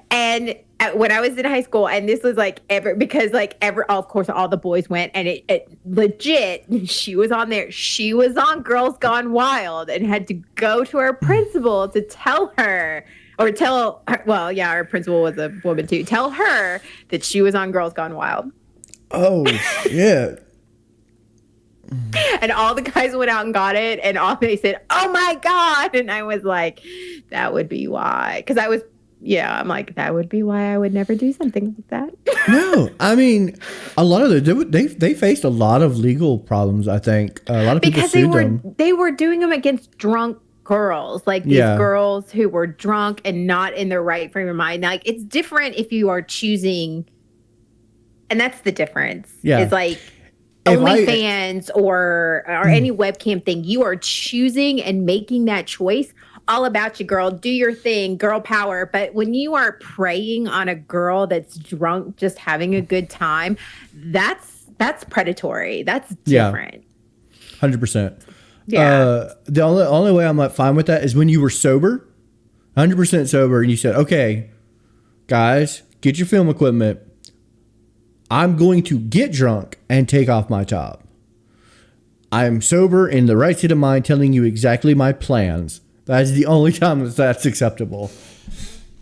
And when I was in high school, and this was like of course, all the boys went, and it legit, she was on there. She was on Girls Gone Wild and had to go to her principal to tell her, well, yeah, our principal was a woman too, tell her that she was on Girls Gone Wild. Oh, yeah. And all the guys went out and got it, and all they said, "Oh my God." And I was like, that would be why. Because I'm like, that would be why I would never do something like that. No, I mean, a lot of they faced a lot of legal problems. I think a lot of people sued them. They were doing them against drunk girls, like these girls who were drunk and not in their right frame of mind. Like it's different if you are choosing, and that's the difference. Yeah, it's like OnlyFans or any webcam thing. You are choosing and making that choice. All about you, girl. Do your thing, girl power. But when you are preying on a girl that's drunk, just having a good time, that's predatory. That's different. 100%. Yeah. The only way I'm not fine with that is when you were sober, 100% sober, and you said, "Okay, guys, get your film equipment. I'm going to get drunk and take off my top. I'm sober in the right state of mind, telling you exactly my plans. That's the only time that's acceptable.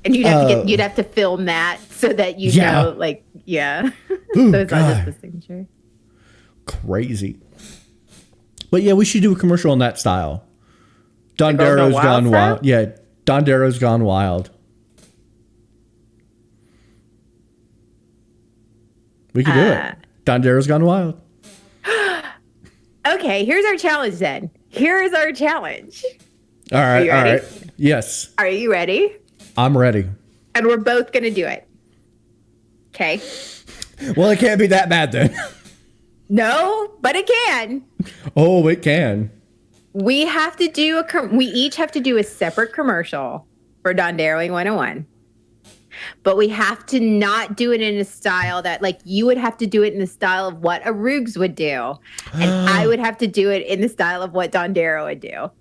And you'd have to film that so that you know, like, yeah. Ooh, so it's not God. just the signature. Crazy. But yeah, we should do a commercial on that style. Dondero's Wild Gone style? Wild. Yeah, Dondero's Gone Wild. We could do it. Dondero's Gone Wild. Okay, here's our challenge then. Here's our challenge. All right, you all ready? right. Yes, Are you ready? I'm ready. And we're both going to do it. Okay. Well, it can't be that bad then. No, but it can. Oh, it can. We have to do we each have to do a separate commercial for Donderoing 101. But we have to not do it in a style that, like, you would have to do it in the style of what Arugs would do. And I would have to do it in the style of what Dondero would do.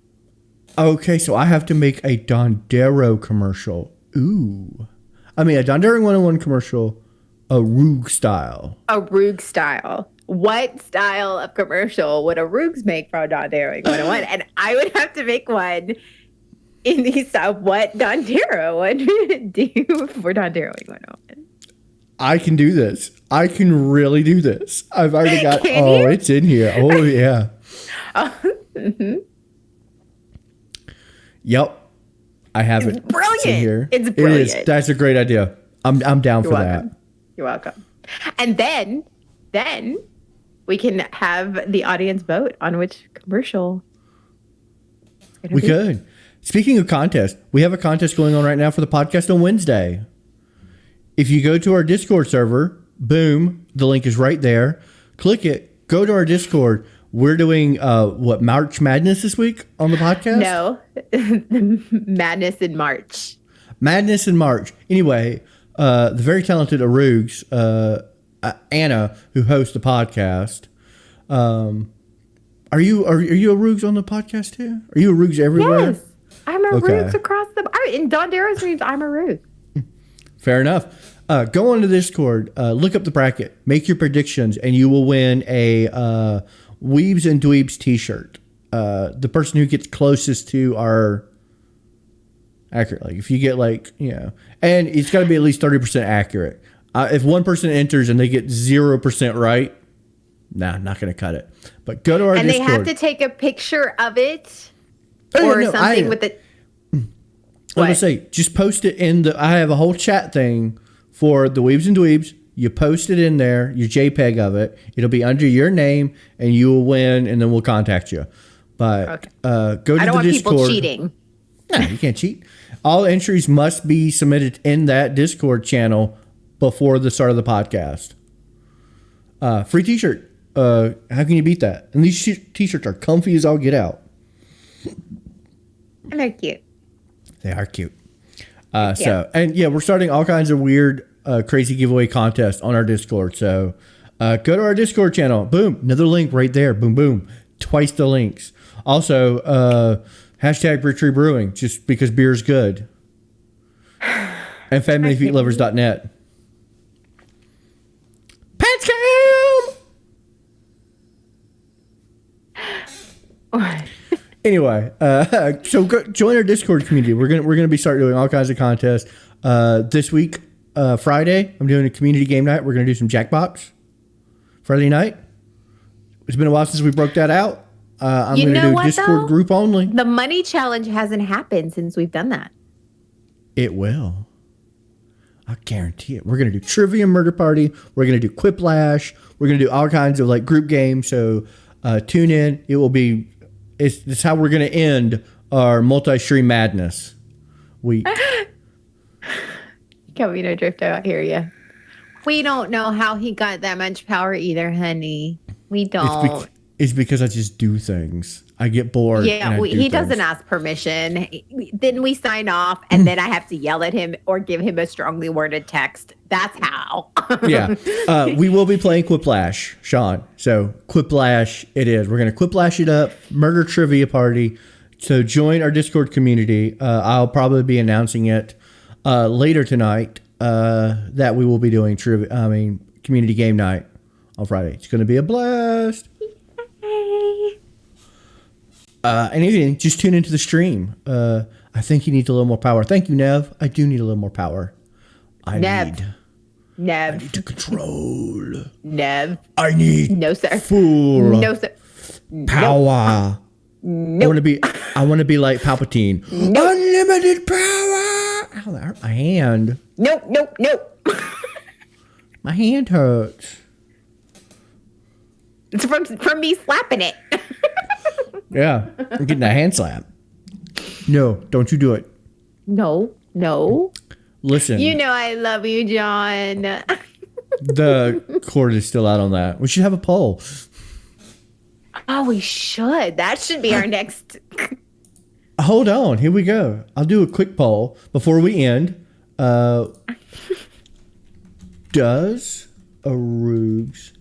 Okay, so I have to make a Dondero commercial. Ooh. I mean, a Donderoing 101 commercial, Arug style. Arug style. What style of commercial would Arugs make for Donderoing 101? And I would have to make one in the style of what Dondero would do for Donderoing 101. I can do this. I can really do this. I've already got. Can you? It's in here. Oh yeah. Yep. I have it. Brilliant. It's in here. It's It brilliant. is. That's a great idea. I'm down for welcome. that. You're welcome. And then we can have the audience vote on which commercial it's gonna We be. could. Speaking of contests, we have a contest going on right now for the podcast on Wednesday. If you go to our Discord server, boom, the link is right there. Click it. Go to our Discord. We're doing March Madness this week on the podcast? No, Madness in March. Madness in March. Anyway, the very talented Arugs, Anna, who hosts the podcast. Are you Arugs on the podcast too? Are you Arugs everywhere? Yes, I'm a Okay. Roogs across the. In Dondero's dreams, I'm a Roog. Fair enough. Go on to Discord, look up the bracket, make your predictions, and you will win a Weebs and Dweebs t-shirt. The person who gets closest to our accurate, like if you get and it's got to be at least 30% accurate. If one person enters and they get 0% right, not going to cut it. But go to our And Discord. they have to take a picture of it Oh, yeah, or no, something with it. I'm gonna say, just post it in the. I have a whole chat thing for the Weebs and Dweebs. You post it in there, your JPEG of it. It'll be under your name, and you will win. And then we'll contact you. But go to I don't the want Discord. people cheating. No, you can't cheat. All entries must be submitted in that Discord channel before the start of the podcast. Free T-shirt. How can you beat that? And these T-shirts are comfy as all get out. And they're cute. They are cute. We're starting all kinds of weird, crazy giveaway contests on our Discord. So go to our Discord channel. Boom. Another link right there. Boom, boom. Twice the links. Also, hashtag Bridge Tree Brewing, just because beer's good. And familyfeetlovers.net. Pants cam! Anyway, so go join our Discord community. We're gonna be starting doing all kinds of contests. This week, Friday, I'm doing a community game night. We're gonna do some Jackbox Friday night. It's been a while since we broke that out. I'm gonna do Discord group only. The money challenge hasn't happened since we've done that. It will. I guarantee it. We're gonna do Trivia Murder Party. We're gonna do Quiplash. We're gonna do all kinds of group games. So tune in. It will be. It's how we're going to end our multi-stream madness week. Calvino Drifto, I hear you. We don't know how he got that much power either, honey. We don't. It's because I just do things. I get bored. Yeah, he doesn't ask permission. Then we sign off, and then I have to yell at him or give him a strongly worded text. That's how. Yeah. We will be playing Quiplash, Sean. So Quiplash it is. We're going to Quiplash it up. Murder Trivia Party. So join our Discord community. I'll probably be announcing it later tonight. that we will be doing community game night on Friday. It's going to be a blast. Hey. Anything, just tune into the stream. I think he needs a little more power. Thank you, Nev. I do need a little more power. I need to control. Nev. I need No, sir. full No, sir. power. No. I want to be like Palpatine. Unlimited power. Ow, that hurt my hand. Nope. My hand hurts. It's from me slapping it. Yeah, I'm getting a hand slap. No, don't you do it. No. Listen. You know I love you, John. The cord is still out on that. We should have a poll. Oh, we should. That should be our next. Hold on. Here we go. I'll do a quick poll before we end. Does Arugs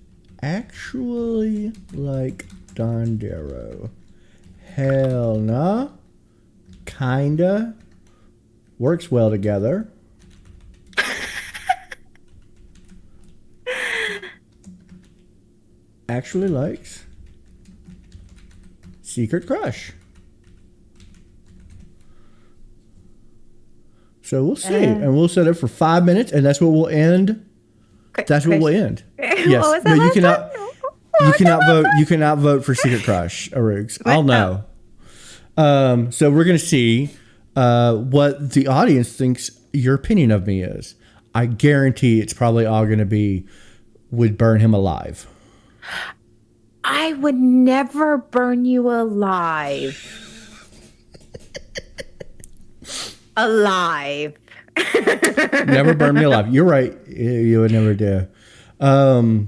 actually like Dondero? Hell nah. Kinda. Works well together. Actually likes Secret Crush. So we'll see. And we'll set it for 5 minutes, and that's what we'll end. That's what we'll end. Yes. What was that No, you last cannot one? you cannot vote. You cannot vote for Secret Crush, Arugs. I'll know. So we're gonna see what the audience thinks your opinion of me is. I guarantee it's probably all gonna be would burn him alive. I would never burn you alive. Alive. Never burn me alive. You're right. You would never do. The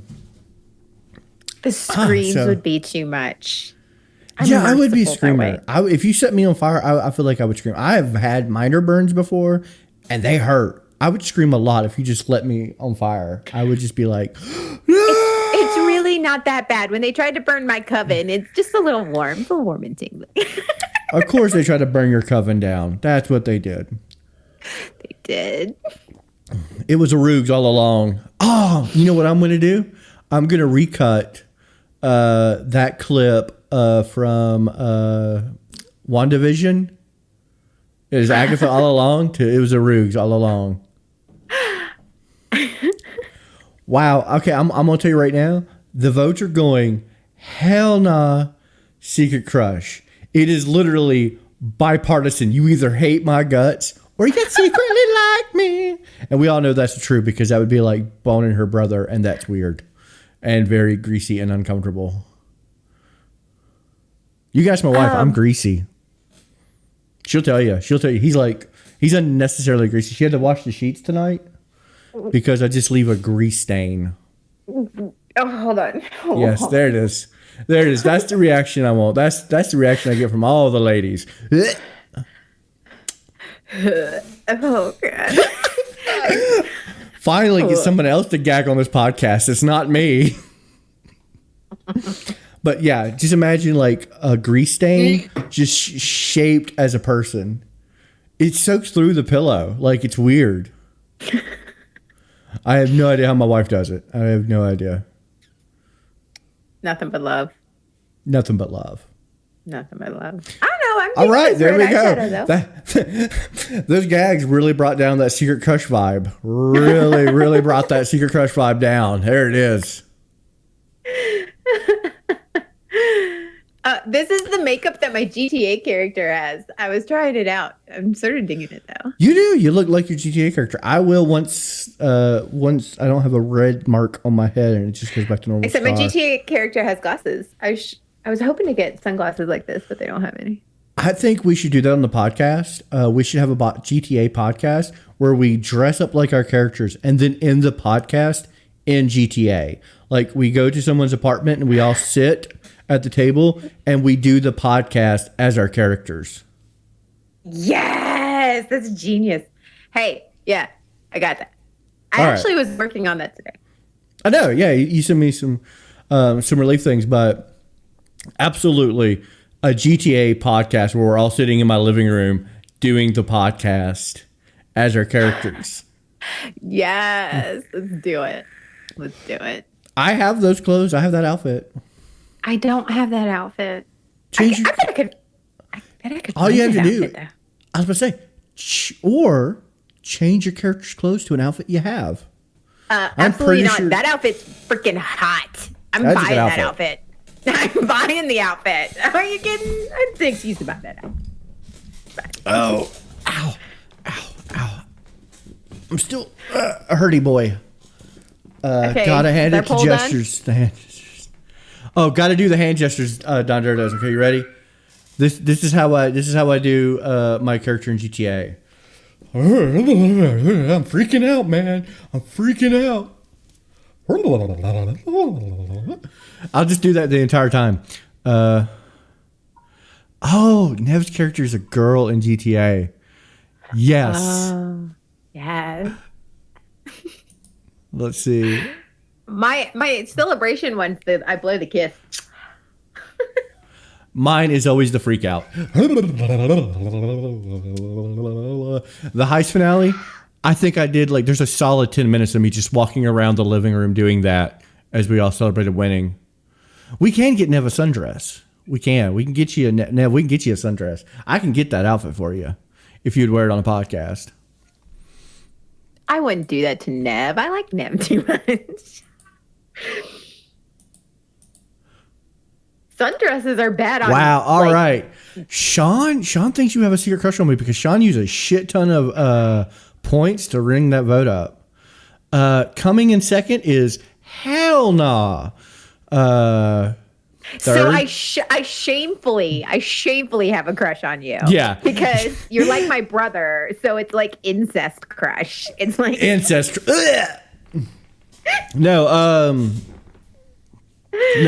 screams so- would be too much. Yeah, I would be a merciful that screamer. If you set me on fire, I feel like I would scream. I have had minor burns before, and they hurt. I would scream a lot if you just let me on fire. I would just be like, no! It's really not that bad. When they tried to burn my coven, it's just a little warm. It's a little warm and tingly. Of course they tried to burn your coven down. That's what they did. They did. It was Arugs all along. Oh, you know what I'm going to do? I'm going to recut that clip from WandaVision. It was Agatha all along it was Arugs all along. Wow. Okay, I'm going to tell you right now. The votes are going, hell nah, Secret Crush. It is literally bipartisan. You either hate my guts or you secretly like me. And we all know that's true because that would be like boning her brother, and that's weird and very greasy and uncomfortable. You guys, my wife, I'm greasy. She'll tell you. He's unnecessarily greasy. She had to wash the sheets tonight because I just leave a grease stain. Oh, hold on. Yes, there it is. There it is. That's the reaction I want. That's the reaction I get from all the ladies. Oh, God. Finally get someone else to gag on this podcast. It's not me. But yeah, just imagine like a grease stain just shaped as a person. It soaks through the pillow. Like, it's weird. I have no idea how my wife does it. I have no idea. Nothing but love. Nothing but love. Nothing but love. I don't know. All right, there we go. Eyeshadow, Those gags really brought down that Secret Crush vibe. Really brought that Secret Crush vibe down. There it is. This is the makeup that my GTA character has. I was trying it out. I'm sort of digging it though. You do. You look like your GTA character. I will once I don't have a red mark on my head and it just goes back to normal. Except my GTA character has glasses. I was hoping to get sunglasses like this, but they don't have any. I think we should do that on the podcast. We should have a GTA podcast where we dress up like our characters and then end the podcast in GTA. Like, we go to someone's apartment and we all sit at the table and we do the podcast as our characters. Yes, that's genius. Hey, yeah, I got that. I actually was working on that today. I know. Yeah, you sent me some relief things, but absolutely a GTA podcast where we're all sitting in my living room doing the podcast as our characters. Yes, let's do it. Let's do it. I have those clothes. I have that outfit. I don't have that outfit. Change your, I bet I could. I bet I could. all you find have to that do. outfit, though. I was going to say, or change your character's clothes to an outfit you have. I'm Absolutely pretty not. sure- That outfit's freaking hot. I'm That's a buying good that outfit. I'm buying the outfit. Are you kidding? I'd say excuse about that outfit. Oh, ow, ow, ow. I'm still a hurdy boy. Okay, Gotta hand is it that to poll done? gestures. The hand gestures. Oh, gotta do the hand gestures. Dondero does. Okay, you ready? This is how I do my character in GTA. I'm freaking out, man. I'm freaking out. I'll just do that the entire time. Nev's character is a girl in GTA. Yes. Yes. Let's see. My celebration one's that I blow the kiss. Mine is always the freak out. The heist finale, I think I did there's a solid 10 minutes of me just walking around the living room doing that as we all celebrated winning. We can get Nev a sundress. We can. We can get you Nev, we can get you a sundress. I can get that outfit for you if you'd wear it on a podcast. I wouldn't do that to Nev. I like Nev too much. Sundresses are bad on Wow. All right. Sean thinks you have a secret crush on me because Sean used a shit ton of points to ring that vote up. Coming in second is hell nah. So Third? I shamefully have a crush on you. Yeah. Because you're like my brother, so it's like incest crush. It's like Ancestry. No,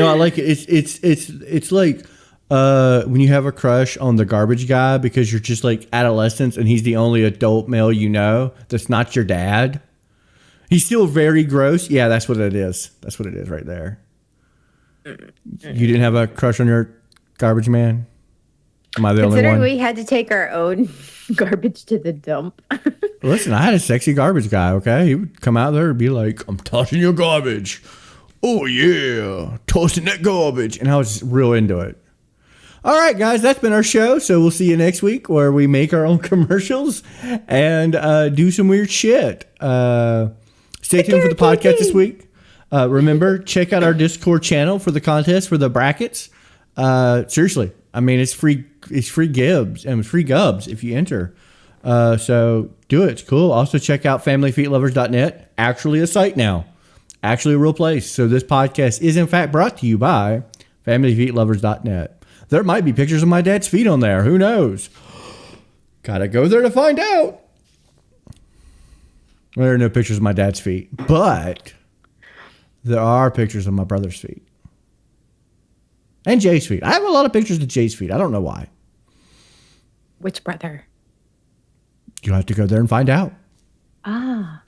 I like it. It's like when you have a crush on the garbage guy because you're just like adolescence and he's the only adult male you know that's not your dad. He's still very gross. Yeah, that's what it is. That's what it is right there. You didn't have a crush on your garbage man? Am I the only considering one? we had to take our own garbage to the dump. Listen, I had a sexy garbage guy, okay? He would come out there and be like, I'm tossing your garbage. Oh, yeah. Tossing that garbage. And I was real into it. All right, guys, that's been our show. So we'll see you next week where we make our own commercials and do some weird shit. Stay tuned for the podcast this week. Remember, check out our Discord channel for the contest for the brackets. Seriously, I mean, it's free gibs and free gubs if you enter. So do it. It's cool. Also check out familyfeetlovers.net. Actually a site now. Actually a real place. So this podcast is in fact brought to you by familyfeetlovers.net. There might be pictures of my dad's feet on there. Who knows? Gotta go there to find out. There are no pictures of my dad's feet, but there are pictures of my brother's feet. And Jay's feet. I have a lot of pictures of Jay's feet. I don't know why. Which brother? You'll have to go there and find out. Ah.